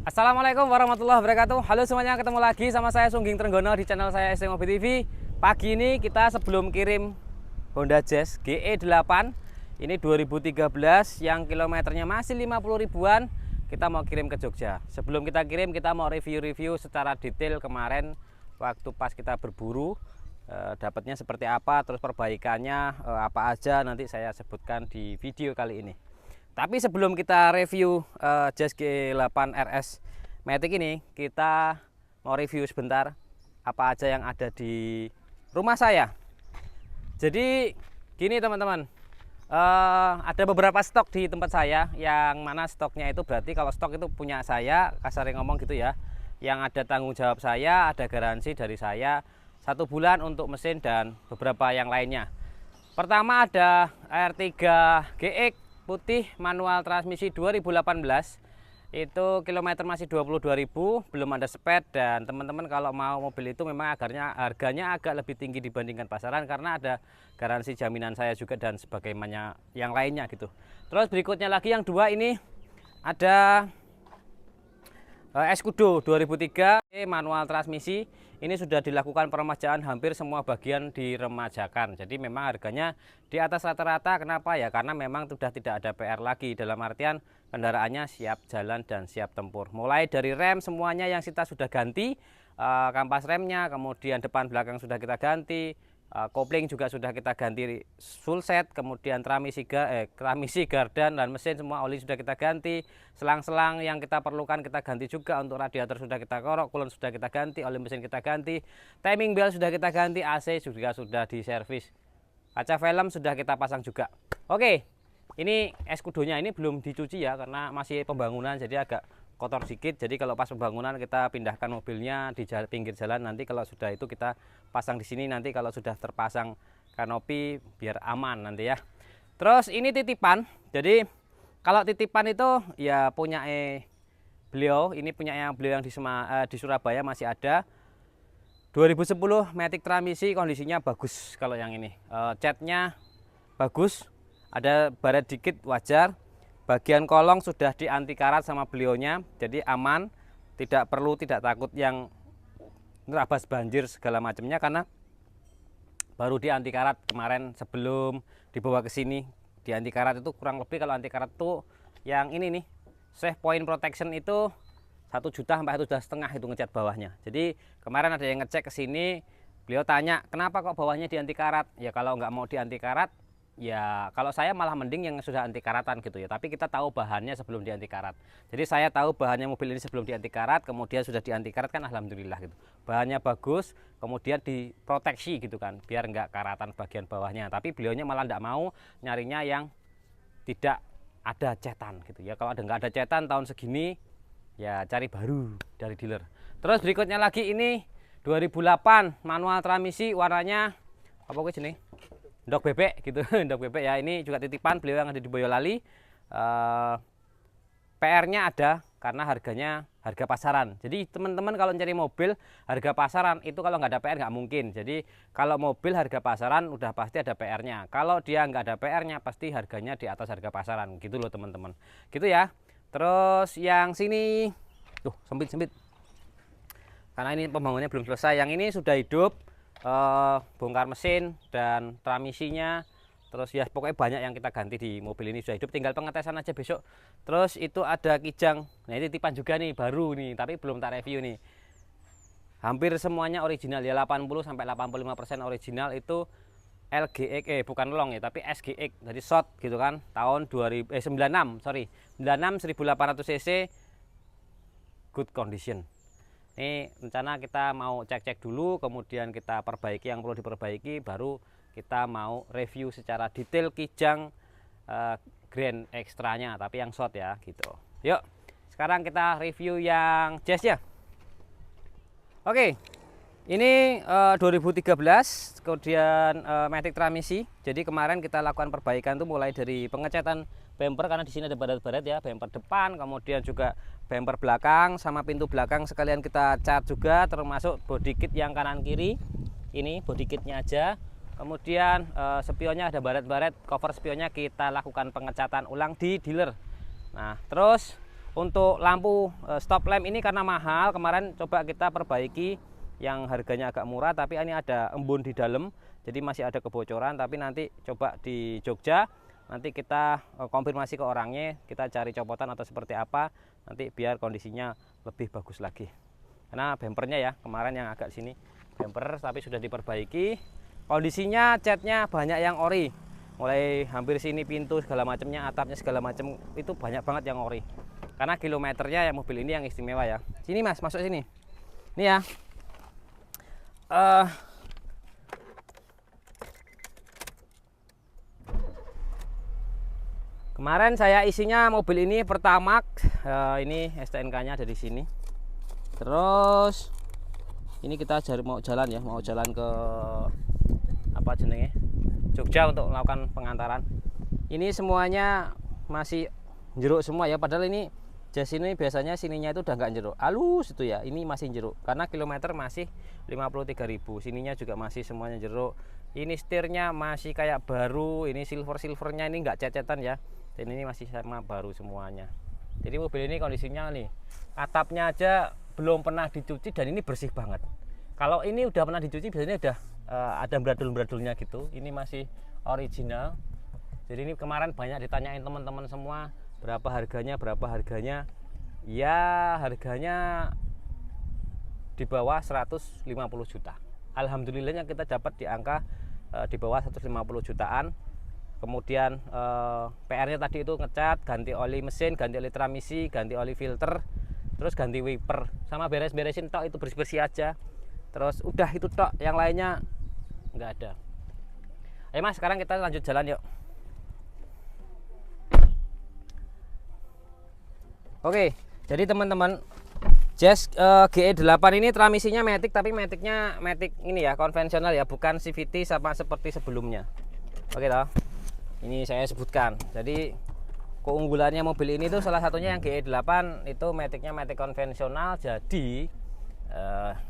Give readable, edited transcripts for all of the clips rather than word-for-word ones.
Assalamualaikum warahmatullahi wabarakatuh. Halo semuanya, ketemu lagi sama saya Sungging Trenggono di channel saya ST Mobil TV. Pagi ini kita sebelum kirim Honda Jazz GE8 ini 2013 yang kilometernya masih 50 ribuan, kita mau kirim ke Jogja. Sebelum kita kirim, kita mau review secara detail kemarin waktu pas kita berburu, dapatnya seperti apa, terus perbaikannya apa aja, nanti saya sebutkan di video kali ini. Tapi sebelum kita review Jazz GE8 RS Matic ini, kita mau review sebentar apa aja yang ada di rumah saya. Jadi gini teman-teman, ada beberapa stok di tempat saya, yang mana stoknya itu berarti kalau stok itu punya saya, kasarnya ngomong gitu ya, yang ada tanggung jawab saya, ada garansi dari saya 1 bulan untuk mesin dan beberapa yang lainnya. Pertama ada R3 GX putih manual transmisi 2018, itu kilometer masih 22.000, belum ada sped, dan teman-teman kalau mau mobil itu memang harganya agak lebih tinggi dibandingkan pasaran karena ada garansi jaminan saya juga dan sebagaimana yang lainnya gitu. Terus berikutnya lagi yang dua ini ada Escudo 2003 manual transmisi. Ini sudah dilakukan peremajaan, hampir semua bagian diremajakan. Jadi memang harganya di atas rata-rata. Kenapa ya? Karena memang sudah tidak ada PR lagi, dalam artian kendaraannya siap jalan dan siap tempur. Mulai dari rem semuanya yang kita sudah ganti, kampas remnya, kemudian depan belakang sudah kita ganti, kopling juga sudah kita ganti full set, kemudian transmisi gardan dan mesin semua oli sudah kita ganti, selang-selang yang kita perlukan kita ganti juga, untuk radiator sudah kita korok, kulon sudah kita ganti, oli mesin kita ganti, timing belt sudah kita ganti, AC juga sudah diservis, kaca film sudah kita pasang juga. Oke, ini Escudonya ini belum dicuci ya karena masih pembangunan, jadi agak kotor sedikit. Jadi kalau pas pembangunan kita pindahkan mobilnya di pinggir jalan, nanti kalau sudah itu kita pasang di sini, nanti kalau sudah terpasang kanopi biar aman nanti ya. Terus ini titipan. Jadi kalau titipan itu ya punya beliau, ini punya beliau yang di Surabaya masih ada. 2010 Matic transmisi, kondisinya bagus. Kalau yang ini catnya bagus, ada baret dikit wajar. Bagian kolong sudah di anti karat sama beliaunya, jadi aman, tidak takut yang nerabas banjir segala macamnya, karena baru di anti karat kemarin sebelum dibawa ke sini. Di anti karat itu kurang lebih, kalau anti karat tuh yang ini nih, save point protection itu 1 juta sampai 1,5 juta itu ngecat bawahnya. Jadi kemarin ada yang ngecek ke sini, beliau tanya kenapa kok bawahnya di anti karat. Ya kalau nggak mau di anti karat, ya kalau saya malah mending yang sudah anti karatan gitu ya. Tapi kita tahu bahannya sebelum di anti karat. Jadi saya tahu bahannya mobil ini sebelum di anti karat, kemudian sudah di anti karat, kan alhamdulillah gitu. Bahannya bagus, kemudian diproteksi gitu kan, biar nggak karatan bagian bawahnya. Tapi beliaunya malah nggak mau, nyarinya yang tidak ada cetan gitu ya. Kalau nggak ada cetan tahun segini, ya cari baru dari dealer. Terus berikutnya lagi ini 2008 manual transmisi, warnanya apa jenis? Ndok bebek gitu, ndok bebek ya. Ini juga titipan beliau yang ada di Boyolali. PR-nya ada karena harga pasaran. Jadi teman-teman kalau cari mobil harga pasaran itu kalau nggak ada PR nggak mungkin. Jadi kalau mobil harga pasaran udah pasti ada PR-nya. Kalau dia nggak ada PR-nya pasti harganya di atas harga pasaran gitu loh teman-teman. Gitu ya. Terus yang sini tuh sempit-sempit. Karena ini pembangunannya belum selesai. Yang ini sudah hidup. Bongkar mesin dan transmisinya, terus ya pokoknya banyak yang kita ganti di mobil ini, sudah hidup, tinggal pengetesan aja besok. Terus itu ada kijang, nah ini titipan juga nih, baru nih tapi belum tak review nih. Hampir semuanya original ya, 80-85% original. Itu LGX, bukan long ya tapi SGX, jadi short gitu kan, tahun 96 1800 cc, good condition. Ini rencana kita mau cek-cek dulu, kemudian kita perbaiki yang perlu diperbaiki, baru kita mau review secara detail kijang grand ekstranya, tapi yang short ya gitu. Yuk, sekarang kita review yang Jazz ya. Oke, ini 2013, kemudian Matic transmisi. Jadi kemarin kita lakukan perbaikan tuh mulai dari pengecatan bumper, karena di sini ada baret-baret ya, bumper depan, kemudian juga bumper belakang sama pintu belakang sekalian kita cat juga, termasuk body kit yang kanan kiri. Ini body kitnya aja. Kemudian spionnya ada baret-baret, cover spionnya kita lakukan pengecatan ulang di dealer. Nah, terus Untuk lampu stop lamp ini karena mahal, kemarin coba kita perbaiki yang harganya agak murah, tapi ini ada embun di dalam, jadi masih ada kebocoran. Tapi nanti coba di Jogja, nanti kita konfirmasi ke orangnya, kita cari copotan atau seperti apa, nanti biar kondisinya lebih bagus lagi. Karena bempernya ya, kemarin yang agak sini bemper, tapi sudah diperbaiki. Kondisinya catnya banyak yang ori, mulai hampir sini pintu segala macamnya, atapnya segala macam itu banyak banget yang ori. Karena kilometernya ya mobil ini yang istimewa ya. Sini Mas, masuk sini. Ini ya. Kemarin saya isinya mobil ini Pertamax. Ini STNK-nya ada di sini. Terus ini kita mau jalan ya, mau jalan ke apa jenenge? Jogja untuk melakukan pengantaran. Ini semuanya masih jeruk semua ya, padahal ini jas ini biasanya sininya itu udah nggak jeruk, halus itu ya. Ini masih jeruk karena kilometer masih 53.000. Sininya juga masih semuanya jeruk. Ini setirnya masih kayak baru. Ini silvernya ini nggak cecetan ya, dan ini masih sama baru semuanya. Jadi mobil ini kondisinya nih, atapnya aja belum pernah dicuci dan ini bersih banget. Kalau ini udah pernah dicuci biasanya udah ada bradul-bradulnya gitu. Ini masih original. Jadi ini kemarin banyak ditanyain teman-teman semua, berapa harganya. Ya harganya di bawah 150 juta. Alhamdulillahnya kita dapat di angka di bawah 150 jutaan. Kemudian PR-nya tadi itu ngecat, ganti oli mesin, ganti oli transmisi, ganti oli filter, terus ganti wiper, sama beres-beresin tok, itu bersih-bersih aja. Terus udah itu tok, yang lainnya nggak ada. Ayo Mas, sekarang kita lanjut jalan yuk. Oke, jadi teman-teman, Jazz GE8 ini transmisinya matic, tapi maticnya matic ini ya, konvensional ya, bukan CVT sama seperti sebelumnya. Oke toh, ini saya sebutkan. Jadi keunggulannya mobil ini tuh salah satunya yang GE8 itu maticnya matic konvensional. Jadi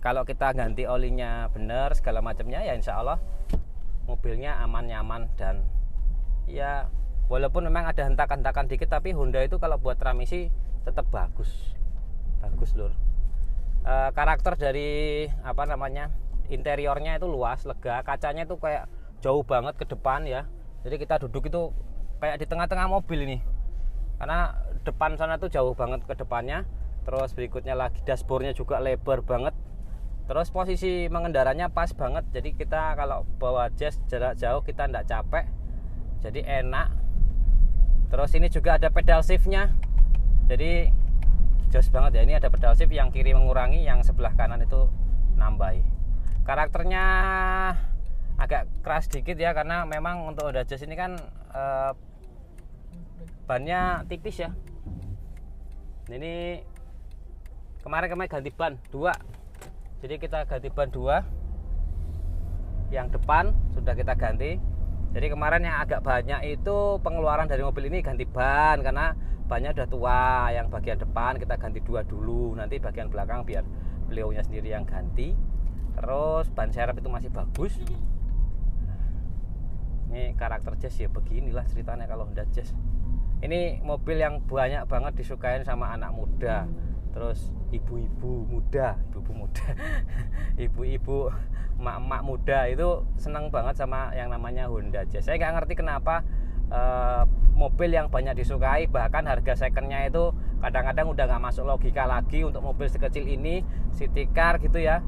kalau kita ganti olinya bener segala macamnya ya insya Allah mobilnya aman, nyaman, dan ya walaupun memang ada hentakan-hentakan dikit, tapi Honda itu kalau buat transmisi tetap bagus lur. Karakter dari apa namanya interiornya itu luas, lega, kacanya itu kayak jauh banget ke depan ya. Jadi kita duduk itu kayak di tengah-tengah mobil ini, karena depan sana tuh jauh banget ke depannya. Terus berikutnya lagi dashboardnya juga lebar banget. Terus posisi mengendaranya pas banget, jadi kita kalau bawa Jazz jarak jauh kita tidak capek, jadi enak. Terus ini juga ada pedal shiftnya, jadi jos banget ya. Ini ada pedal shift, yang kiri mengurangi, yang sebelah kanan itu nambahi. Karakternya agak keras dikit ya, karena memang untuk Honda Jazz ini kan bannya tipis ya. Ini kemarin ganti ban 2, jadi kita ganti ban 2, yang depan sudah kita ganti. Jadi kemarin yang agak banyak itu pengeluaran dari mobil ini ganti ban, karena bannya udah tua. Yang bagian depan kita ganti 2 dulu, nanti bagian belakang biar beliaunya sendiri yang ganti. Terus ban serep itu masih bagus. Ini karakter Jazz ya, beginilah ceritanya kalau Honda Jazz. Ini mobil yang banyak banget disukain sama anak muda, terus ibu-ibu muda, ibu-ibu, emak-emak muda itu seneng banget sama yang namanya Honda Jazz. Saya nggak ngerti kenapa mobil yang banyak disukai, bahkan harga secondnya itu kadang-kadang udah nggak masuk logika lagi untuk mobil sekecil ini, city car gitu ya.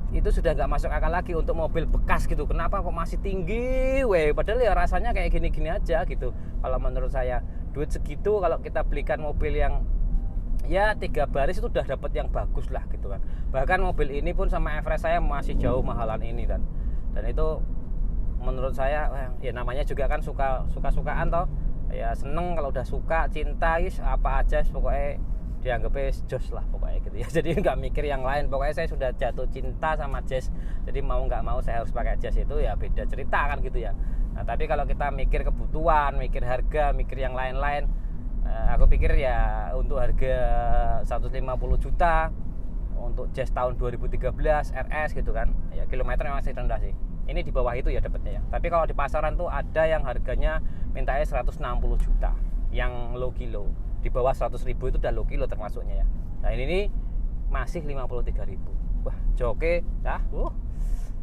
Itu sudah nggak masuk akal lagi untuk mobil bekas gitu. Kenapa kok masih tinggi padahal ya rasanya kayak gini-gini aja gitu. Kalau menurut saya duit segitu kalau kita belikan mobil yang ya 3 baris itu udah dapat yang bagus lah gitu kan. Bahkan mobil ini pun sama Everest saya masih jauh mahalan ini dan itu menurut saya ya namanya juga kan suka-sukaan toh ya, seneng kalau udah suka, cinta apa aja pokoknya dianggapnya jos lah pokoknya gitu ya. Jadi nggak mikir yang lain, pokoknya saya sudah jatuh cinta sama Jazz, jadi mau nggak mau saya harus pakai Jazz. Itu ya beda cerita kan gitu ya. Nah tapi kalau kita mikir kebutuhan, mikir harga, mikir yang lain-lain, aku pikir ya untuk harga 150 juta untuk Jazz tahun 2013 RS gitu kan ya, kilometer masih rendah sih. Ini di bawah itu ya dapatnya ya. Tapi kalau di pasaran tuh ada yang harganya mintanya 160 juta yang low kilo. di bawah 100.000 itu udah low kilo termasuknya ya. Nah ini nih masih 53.000. Wah joke ya,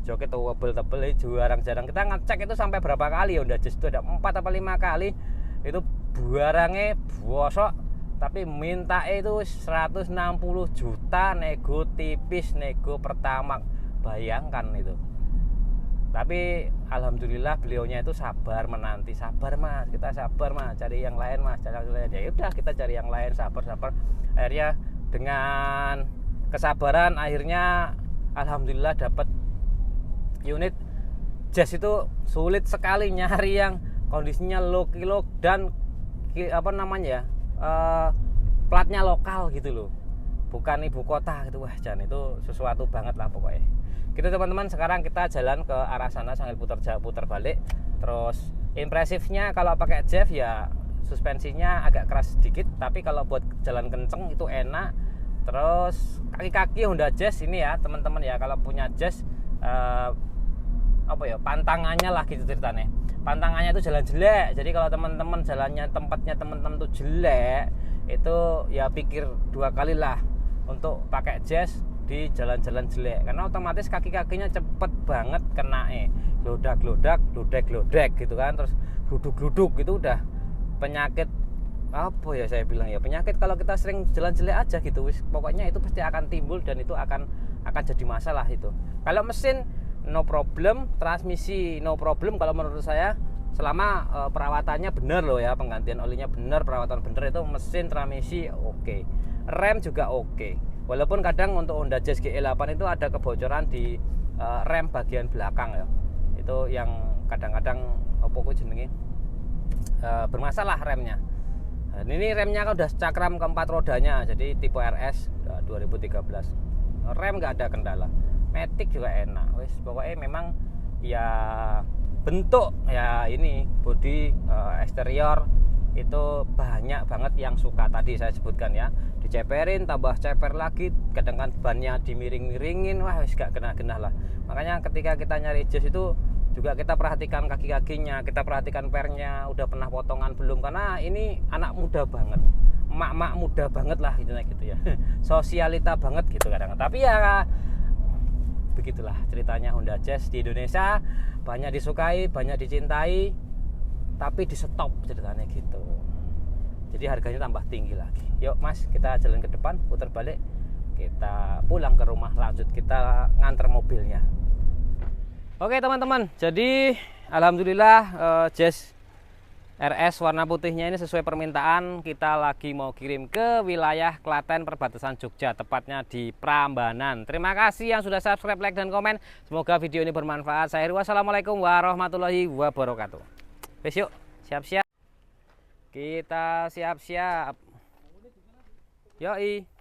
joke tebel jarang kita ngecek itu sampai berapa kali ya, udah just itu ada 4 apa 5 kali itu barangnya bosok, tapi minta itu 160 juta nego tipis, nego pertama, bayangkan itu. Tapi alhamdulillah beliaunya itu sabar menanti, sabar mas, kita sabar mas, cari yang lain mas, cari yang lain. Ya udah kita cari yang lain, sabar. Akhirnya dengan kesabaran akhirnya alhamdulillah dapat unit Jazz. Itu sulit sekali nyari yang kondisinya low kilo dan apa namanya ya, platnya lokal gitu loh, bukan ibu kota gitu. Wah Jan, itu sesuatu banget lah pokoknya gitu teman-teman. Sekarang kita jalan ke arah sana sambil putar balik. Terus impresifnya kalau pakai Jeff ya suspensinya agak keras sedikit, tapi kalau buat jalan kenceng itu enak. Terus kaki-kaki Honda Jazz ini ya teman-teman ya, kalau punya Jazz apa ya, pantangannya lah gitu ceritanya. Pantangannya itu jalan jelek, jadi kalau teman-teman jalannya tempatnya teman-teman tuh jelek, itu ya pikir 2 kali lah untuk pakai Jazz di jalan-jalan jelek, karena otomatis kaki-kakinya cepet banget kena glodak gitu kan, terus gluduk gitu. Udah penyakit apa ya saya bilang ya, penyakit kalau kita sering jalan jelek aja gitu, pokoknya itu pasti akan timbul dan itu akan jadi masalah itu. Kalau mesin no problem, transmisi no problem kalau menurut saya, selama perawatannya bener loh ya, penggantian olinya bener, perawatan bener, itu mesin, transmisi oke. Rem juga oke. Walaupun kadang untuk Honda Jazz GE8 itu ada kebocoran di rem bagian belakang ya, itu yang kadang-kadang jenenge bermasalah remnya. Nah, ini remnya kan udah cakram keempat rodanya, jadi tipe RS 2013. Rem nggak ada kendala, matic juga enak. Wis pokoknya memang ya bentuk ya ini bodi eksterior itu banyak banget yang suka tadi saya sebutkan ya, diceperin tambah ceper lagi, kadang kan bannya dimiring-miringin, wah wis gak genah-genah lah. Makanya ketika kita nyari Jazz itu juga kita perhatikan kaki-kakinya, kita perhatikan pernya udah pernah potongan belum, karena ini anak muda banget, emak-emak muda banget lah gitu ya sosialita banget gitu kadang. Tapi ya begitulah ceritanya Honda Jazz di Indonesia, banyak disukai, banyak dicintai, tapi di stop ceritanya gitu. Jadi harganya tambah tinggi lagi. Yuk mas, kita jalan ke depan, putar balik, kita pulang ke rumah, lanjut kita nganter mobilnya. Oke teman-teman, jadi alhamdulillah Jazz RS warna putihnya ini sesuai permintaan. Kita lagi mau kirim ke wilayah Klaten, perbatasan Jogja, tepatnya di Prambanan. Terima kasih yang sudah subscribe, like, dan komen. Semoga video ini bermanfaat. Saya Heru, wassalamualaikum warahmatullahi wabarakatuh. Wes yuk, siap-siap. Kita siap-siap. Yoi.